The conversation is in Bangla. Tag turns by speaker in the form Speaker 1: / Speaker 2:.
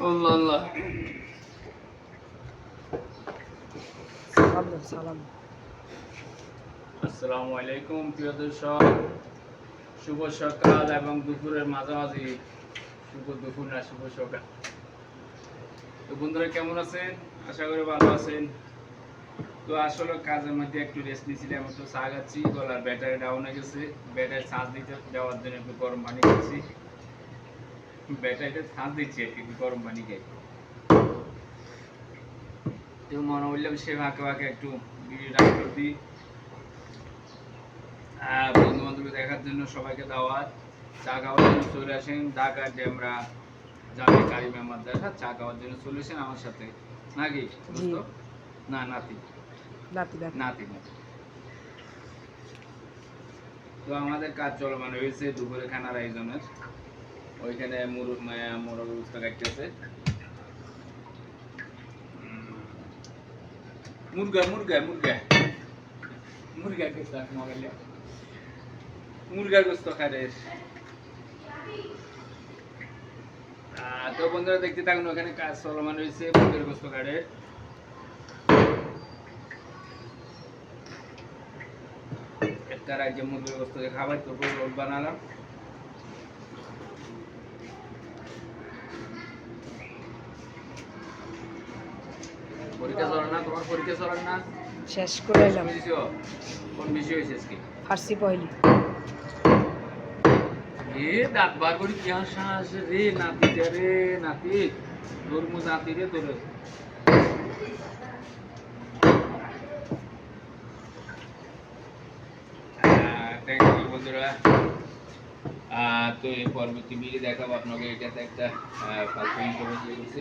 Speaker 1: আল্লাহ আল্লাহ।
Speaker 2: সালাম।
Speaker 1: আসসালামু আলাইকুম প্রিয় দর্শক, শুভ সকাল এবং দুপুরের মাঝামাঝি, শুভ দুপুর না শুভ সকাল। তো বন্ধুরা কেমন আছেন? আশা করি ভালো আছেন। তো আসলে কাজের মধ্যে একটু রেস্ট নিয়েছিলাম, একটু চা খাচ্ছি, গলার ব্যাটারি ডাউন হয়ে গেছে, ব্যাটারি চার্জ দিতে দেওয়ার জন্য একটু গরম পানি খাচ্ছি, ব্যাটারিটা চার্জ দিচ্ছি একটু গরম পানি খাই। তো মনে হইলাম সে ফাঁকে ফাঁকে একটু ভিডিওটা আপলোড দিই। বন্ধু বান্ধবকে দেখার জন্য সবাইকে দাওয়াত, চা খাওয়ার জন্য চলে আসেন ঢাকা ডেমরা জামে কারিমা মাদ্রাসা, চা খাওয়ার জন্য চলে আসেন আমার সাথে, নাকি দোস্ত? না নাতি নাতি নাতি নাতি। তো আমাদের কাজ চলমান হয়েছে দুপুরে খানার আয়োজনের। ওইখানে মোরগ ব্যবস্থা কাটতেছে, মুরগা মুরগা মুরগা মুরগা গোস্ত মগালে মুরগার গোস্ত খারে। তো বন্ধুরা দেখতে থাকুন, ওখানে কাজ চলমান রয়েছে মুরগের গোস্ত কাটে। একটা রাজ্যে মুরগির গোস্ত খাবার তো রোড বানালাম। পরীক্ষা চলে না তোমার? পরীক্ষা চলে না?
Speaker 2: শেষ করে এলাম।
Speaker 1: কোন বিষয় হয়েছে আজকে?
Speaker 2: ফার্সি পহলি।
Speaker 1: দাঁত বার করি কি শ্বাস রে নাতি রে নাতি, তোর মু নাতি রে তোর। থ্যাংক ইউ বন্ধুরা। তো এই পরবর্তী ভিডিও দেখাবো আপনাকে। এটাতে একটা ফালতু ইনফরমেশন করছি।